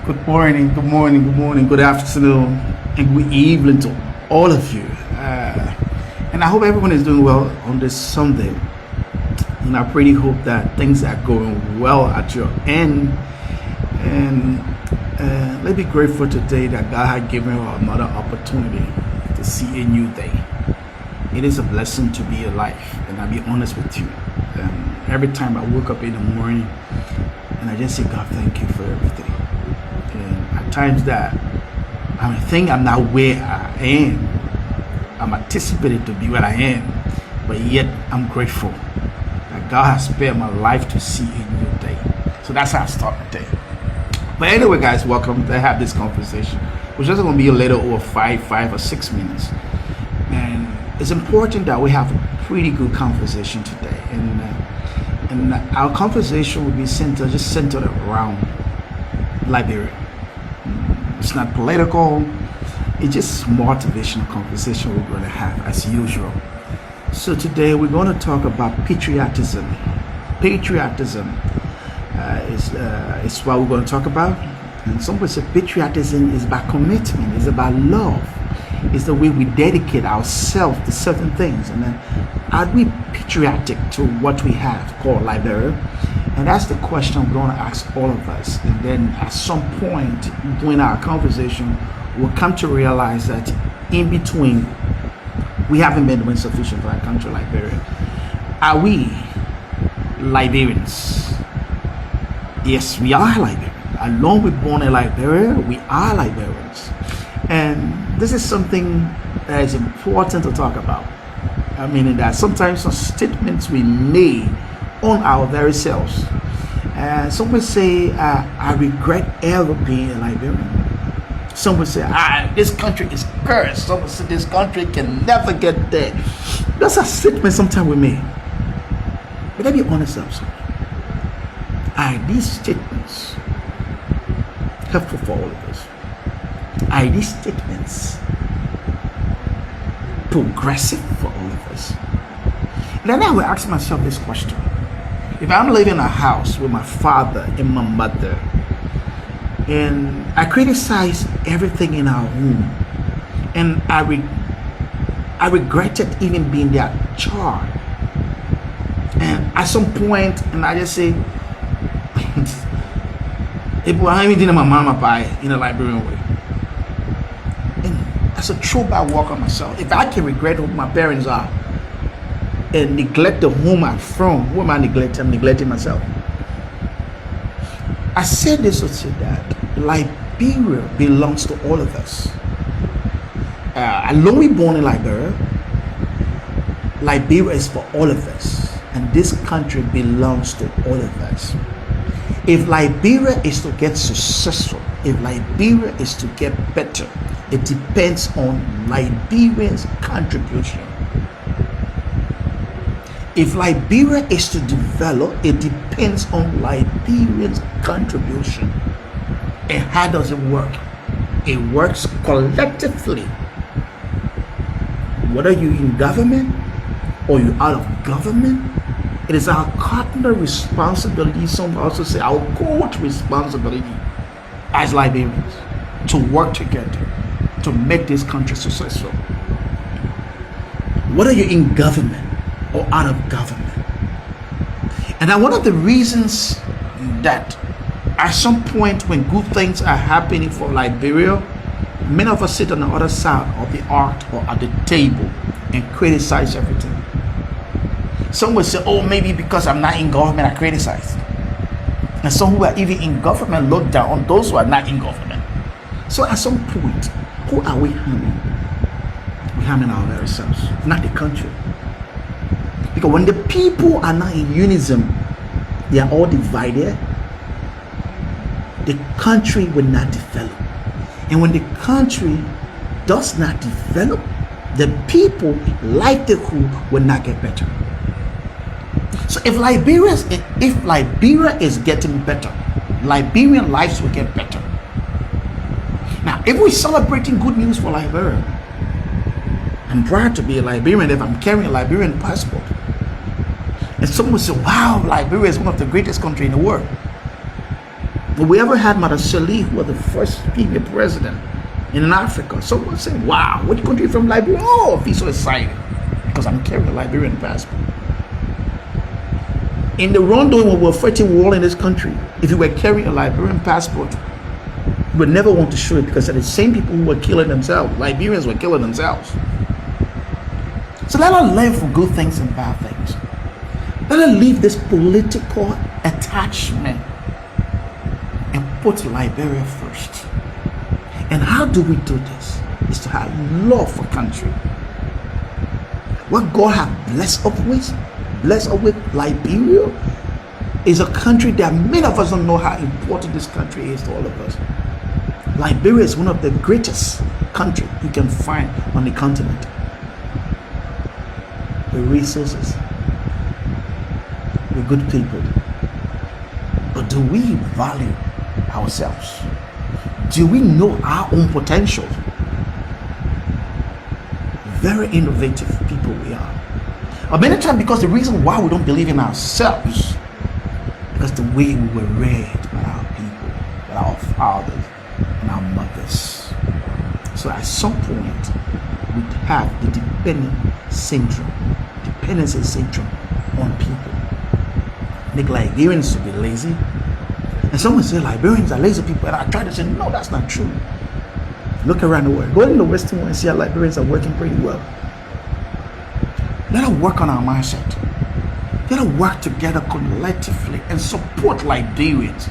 Good morning, good morning, good morning, good afternoon, and good evening to all of you. And I hope everyone is doing well on this Sunday. And I really hope that things are going well at your end. And let's be grateful today that God had given us another opportunity to see a new day. It is a blessing to be alive, and I'll be honest with you. Every time I wake up in the morning, and I just say, God, thank you for everything. And at times that I think I'm not where I am, I'm anticipated to be where I am, but yet I'm grateful that God has spared my life to see a new day. So that's how I start my day. But anyway, guys, welcome to have this conversation. We're just going to be a little over 5 or 6 minutes. And it's important that we have a pretty good conversation today. And our conversation will be centered around Liberia. It's not political. It's just motivational conversation we're going to have as usual. So today we're going to talk about patriotism. Patriotism is what we're going to talk about. And somebody said patriotism is about commitment. It's about love. It's the way we dedicate ourselves to certain things. And then are we patriotic to what we have called Liberia? And that's the question I'm going to ask all of us. And then at some point during our conversation, we'll come to realize that in between, we haven't been doing sufficient for our country, Liberia. Are we Liberians? Yes, we are Liberians. Along with born in Liberia, we are Liberians. And this is something that is important to talk about. I mean, that sometimes some statements we made on our very selves. And some will say, I regret ever being a Liberian. Some will say, this country is cursed. Some will say, this country can never get there. That's a statement sometimes we make. But let me be honest also. Are these statements helpful for all of us? Are these statements progressive for all of us? Then I will ask myself this question. If I'm living in a house with my father and my mother, and I criticize everything in our home, and I regretted even being their child, and at some point, and I just say, if I even did my mama pie in a Liberian way, and as a throwback walk on myself, if I can regret who my parents are and neglect the home I'm from, who am I neglecting? I'm neglecting myself. I said this to say that Liberia belongs to all of us. Although we're born in Liberia, Liberia is for all of us, and this country belongs to all of us. If Liberia is to get successful, if Liberia is to get better, it depends on Liberians' contribution. If Liberia is to develop, it depends on Liberians' contribution. And how does it work? It works collectively. Whether you're in government or you're out of government, it is our cardinal responsibility, some also say our court responsibility as Liberians to work together to make this country successful. Whether you're in government or out of government. And now one of the reasons that at some point when good things are happening for Liberia, many of us sit on the other side of the arc or at the table and criticize everything. Some will say, oh, maybe because I'm not in government, I criticize. And some who are even in government look down on those who are not in government. So at some point, who are we harming? We're harming our very selves, not the country. Because when the people are not in unison, they are all divided, the country will not develop. And when the country does not develop, the people like the who will not get better. So if Liberia is getting better, Liberian lives will get better. Now, if we're celebrating good news for Liberia, I'm proud to be a Liberian if I'm carrying a Liberian passport. And someone will say, wow, Liberia is one of the greatest countries in the world. But we ever had Mother Shirley, who was the first female president in Africa. Someone said, wow, which country from Liberia? Oh, be so excited because I'm carrying a Liberian passport. In the wrongdoing when we were fighting war in this country, if you were carrying a Liberian passport, you would never want to show it because they're the same people who were killing themselves. Liberians were killing themselves. So let us learn from good things and bad things. Let us leave this political attachment and put Liberia first. And how do we do this? Is to have love for country. What God has blessed us with, Liberia, is a country that many of us don't know how important this country is to all of us. Liberia is one of the greatest countries you can find on the continent. With resources, with good people. But do we value ourselves? Do we know our own potential? Very innovative people we are. But many times, because the reason why we don't believe in ourselves, because the way we were reared by our people, by our fathers and our mothers. So at some point, we have the dependency syndrome on people. Make Liberians to be lazy. And someone say Liberians are lazy people, and I try to say, no, that's not true. Look around the world. Go in the Western world and see how Liberians are working pretty well. Let us work on our mindset. Let us work together collectively and support Liberians.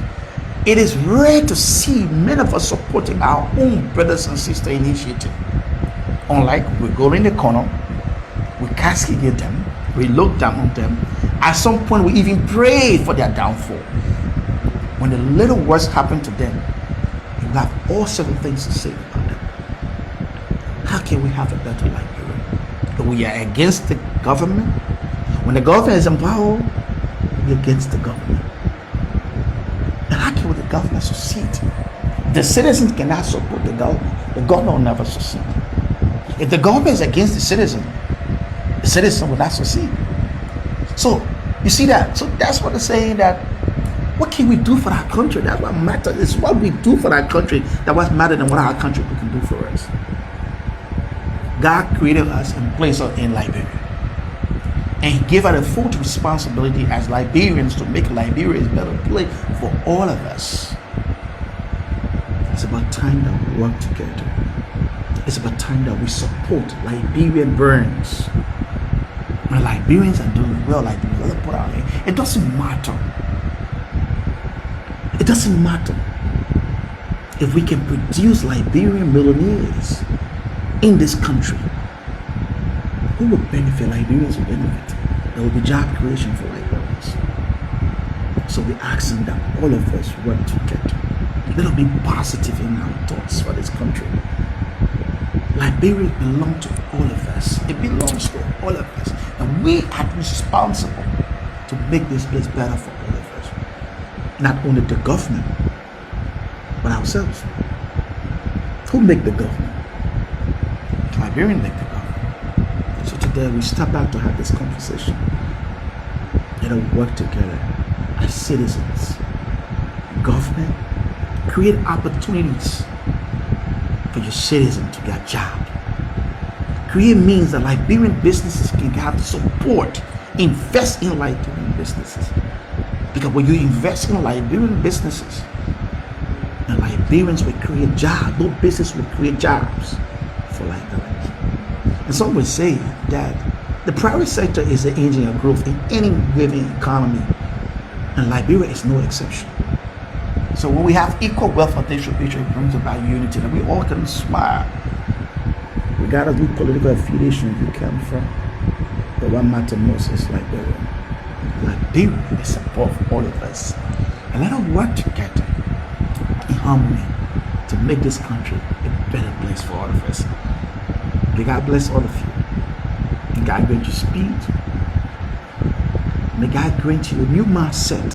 It is rare to see many of us supporting our own brothers and sister initiative. Unlike we go in the corner, we castigate them, we look down on them. At some point, we even pray for their downfall. When the little worst happen to them, you have all sorts of things to say about them. How can we have a better Liberia? If we are against the government, when the government is in power, we're against the government. And how can the government succeed? The citizens cannot support the government will never succeed. If the government is against the citizen will not succeed. So you see that? So that's what they're saying, that what can we do for our country? That's what matters. It's what we do for our country that what matters than what our country can do for us. God created us and placed us in Liberia. And He gave us a full responsibility as Liberians to make Liberia a better place for all of us. It's about time that we work together. It's about time that we support Liberian burns. When Liberians are doing well, like the other put out here, it doesn't matter. It doesn't matter if we can produce Liberian millionaires in this country. Who will benefit? Liberians will benefit. There will be job creation for Liberians. So we're asking that all of us work together. Let us be positive in our thoughts for this country. Liberia belongs to all of us. It belongs to all of us. And we are responsible to make this place better for all of us. Not only the government, but ourselves. Who make the government? Liberians make the government. So today we step out to have this conversation. Let us work together as citizens. Government, create opportunities for your citizens to get a job. Create means that Liberian businesses can have support. Invest in Liberian businesses. Because when you invest in Liberian businesses, the Liberians will create jobs. Those businesses will create jobs for Liberians. And some would say that the private sector is the engine of growth in any given economy. And Liberia is no exception. So when we have equal wealth distribution, it brings about unity, and we all can smile, regardless of political affiliation you come from. But what matters most is Liberia. Liberia is above all of us, and let us work together in harmony to make this country a better place for all of us. May God bless all of you. May God grant you speed. May God grant you a new mindset.